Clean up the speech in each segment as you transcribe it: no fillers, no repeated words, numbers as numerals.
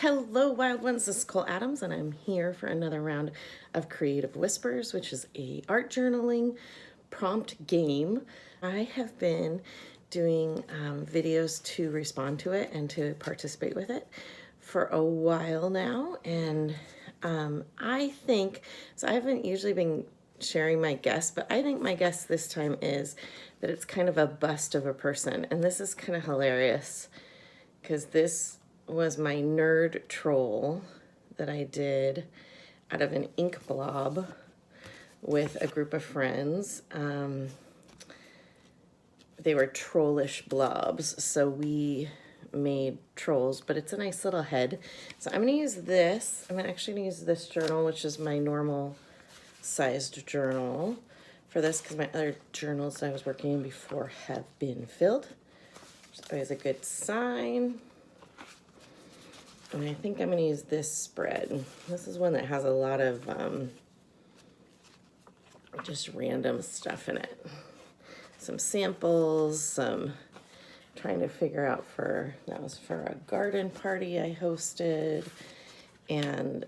Hello, wild ones. This is Cole Adams, and I'm here for another round of Creative Whispers, which is a art journaling prompt game. I have been doing videos to respond to it and to participate with it for a while now, and I think so. I haven't usually been sharing my guess, but I think my guess this time is that it's kind of a bust of a person, and this is kind of hilarious because this was my nerd troll that I did out of an ink blob with a group of friends. They were trollish blobs, so we made trolls, but it's a nice little head. So I'm going to use this. I'm actually going to use this journal, which is my normal sized journal for this because my other journals that I was working in before have been filled. Which is always a good sign. And I think I'm going to use this spread. This is one that has a lot of just random stuff in it. Some samples, some trying to figure out that was for a garden party I hosted. And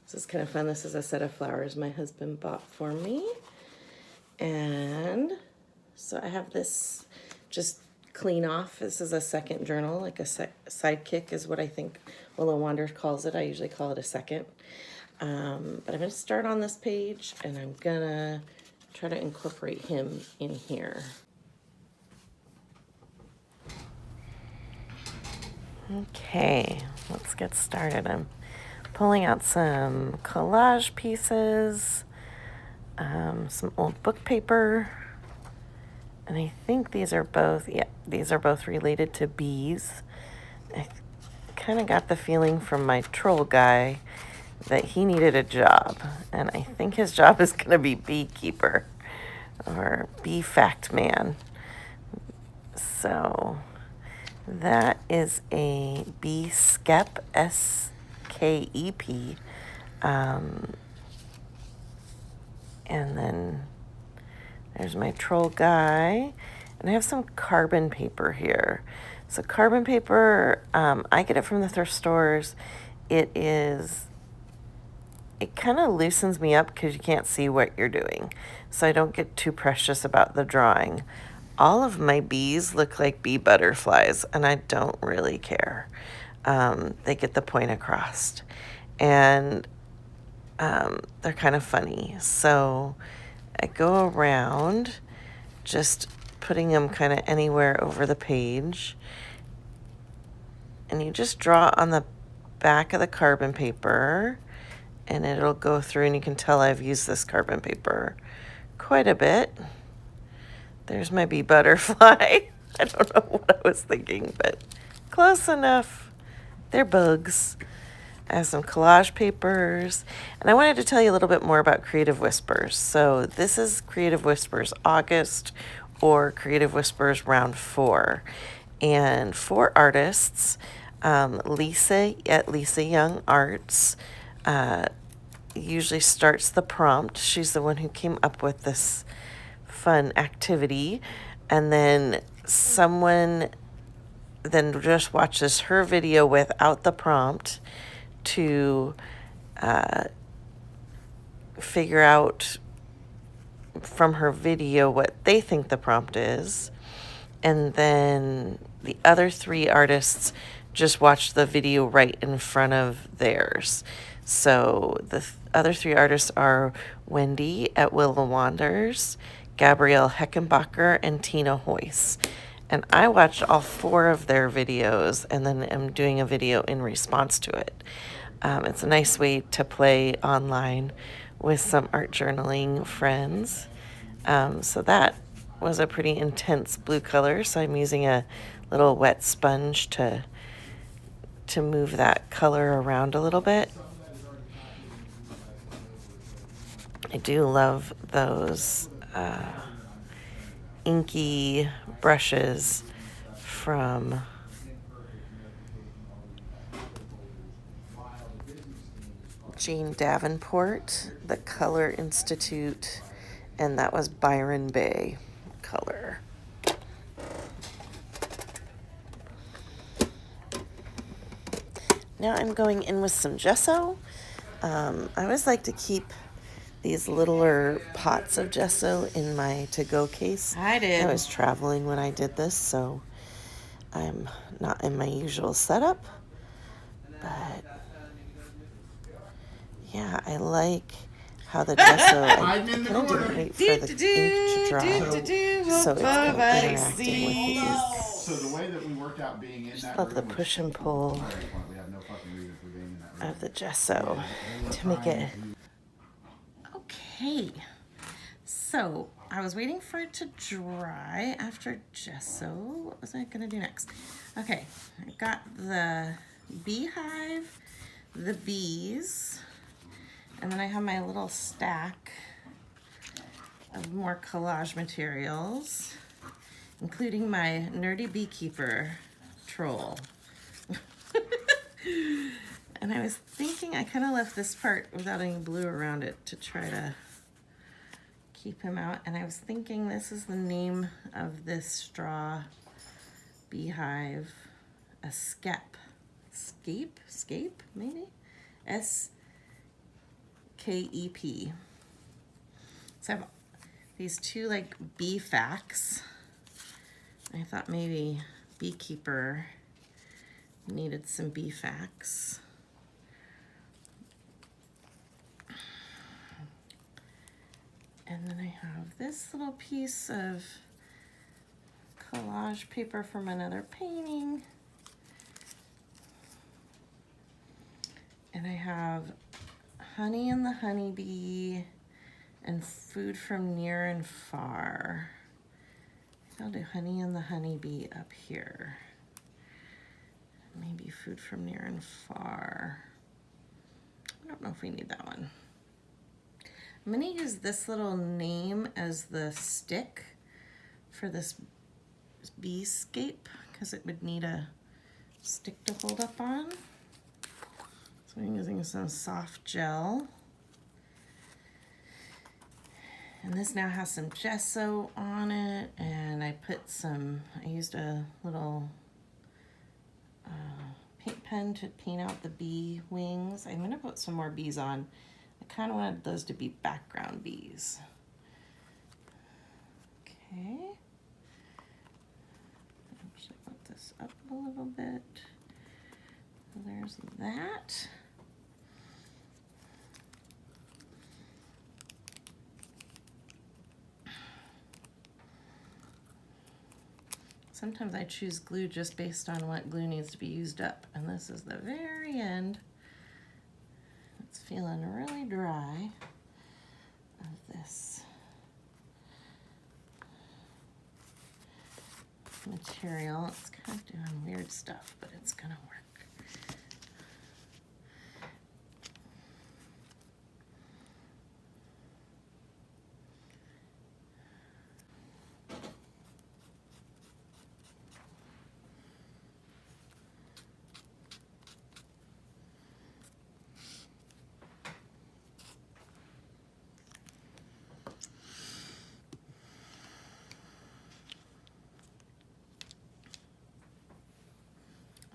this is kind of fun. This is a set of flowers my husband bought for me. And so I have this just clean off. This is a second journal, like a sidekick is what I think Willow Wander calls it. I usually call it a second. But I'm going to start on this page, and I'm going to try to incorporate him in here. Okay, let's get started. I'm pulling out some collage pieces, some old book paper, and I think these are both related to bees. I kind of got the feeling from my troll guy that he needed a job, and I think his job is going to be beekeeper or bee fact man. So that is a bee skep, S-K-E-P, and then there's my troll guy, and I have some carbon paper here. So carbon paper, I get it from the thrift stores. It kind of loosens me up because you can't see what you're doing. So I don't get too precious about the drawing. All of my bees look like bee butterflies, and I don't really care. They get the point across. And they're kind of funny. So I go around just putting them kind of anywhere over the page. And you just draw on the back of the carbon paper, and it'll go through, and you can tell I've used this carbon paper quite a bit. There's my bee butterfly. I don't know what I was thinking, but close enough. They're bugs. I have some collage papers, and I wanted to tell you a little bit more about Creative Whispers. So this is Creative Whispers August or Creative Whispers Round 4. And 4 artists, Lisa at Lisa Young Arts, usually starts the prompt. She's the one who came up with this fun activity, and then someone then just watches her video without the prompt to figure out from her video what they think the prompt is, and then the other 3 artists just watch the video right in front of theirs. So the other 3 artists are Wendy at Willow Wanders, Gabrielle Heckenbacher, and Tina Hoyce. And I watched all 4 of their videos, and then I'm doing a video in response to it. It's a nice way to play online with some art journaling friends. So that was a pretty intense blue color, so I'm using a little wet sponge to move that color around a little bit. I do love those inky brushes from Jane Davenport, the Color Institute, and that was Byron Bay color. Now I'm going in with some gesso. I always like to keep these littler pots of gesso in my to-go case. I was traveling when I did this, so I'm not in my usual setup. But yeah, I like how the gesso, I kind of didn't wait for the ink to dry, so it's kind of interacting with the ink. So the way that we worked out being in Just that love the room, push and pull we have no fucking reason for being in that room. of the gesso to make it. Okay, so I was waiting for it to dry after gesso. What was I gonna do next? Okay, I got the beehive, the bees, and then I have my little stack of more collage materials, including my nerdy beekeeper troll. And I was thinking I kind of left this part without any blue around it to try to keep him out. And I was thinking this is the name of this straw beehive, a skep. Scape, maybe? S-K-E-P. So I have these two like bee facts. I thought maybe beekeeper needed some bee facts. And then I have this little piece of collage paper from another painting. And I have Honey and the Honeybee and Food from Near and Far. I'll do Honey and the Honeybee up here. Maybe Food from Near and Far. I don't know if we need that one. I'm gonna use this little name as the stick for this beescape because it would need a stick to hold up on. So I'm using some soft gel. And this now has some gesso on it, and I used a little paint pen to paint out the bee wings. I'm gonna put some more bees on. I kind of wanted those to be background bees. Okay. Actually put this up a little bit. There's that. Sometimes I choose glue just based on what glue needs to be used up, and this is the very end. It's feeling really dry of this material. It's kind of doing weird stuff, but it's gonna work.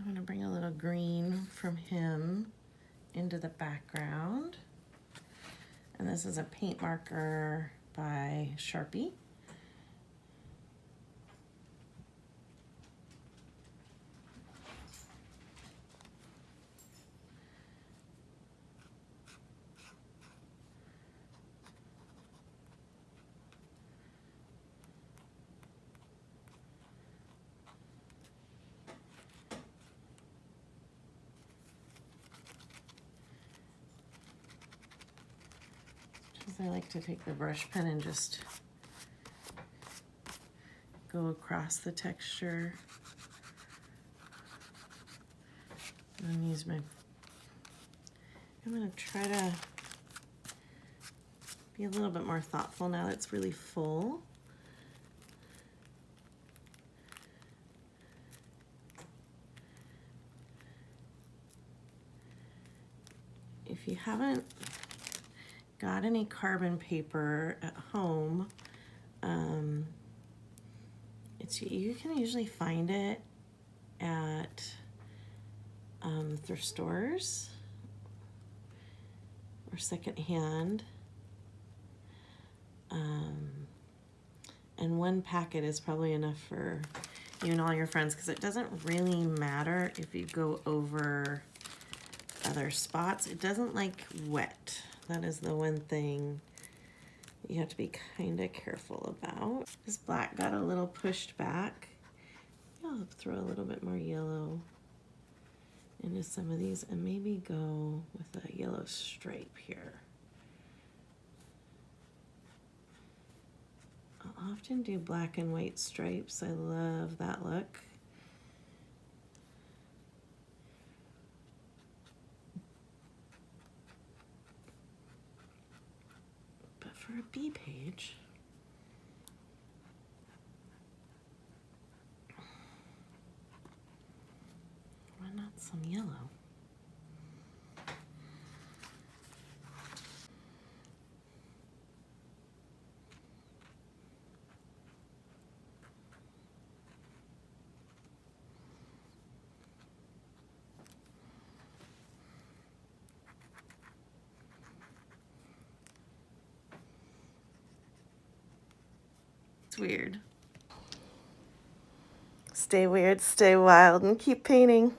I'm gonna bring a little green from him into the background. And this is a paint marker by Sharpie. I like to take the brush pen and just go across the texture. And use I'm gonna try to be a little bit more thoughtful now that it's really full. If you haven't got any carbon paper at home, you can usually find it at thrift stores or secondhand. And one packet is probably enough for you and all your friends, because it doesn't really matter if you go over other spots. It doesn't like wet. That is the one thing you have to be kind of careful about. This black got a little pushed back. I'll throw a little bit more yellow into some of these and maybe go with a yellow stripe here. I'll often do black and white stripes. I love that look. But for a bee page, why not some yellow? It's weird. Stay weird, stay wild, and keep painting.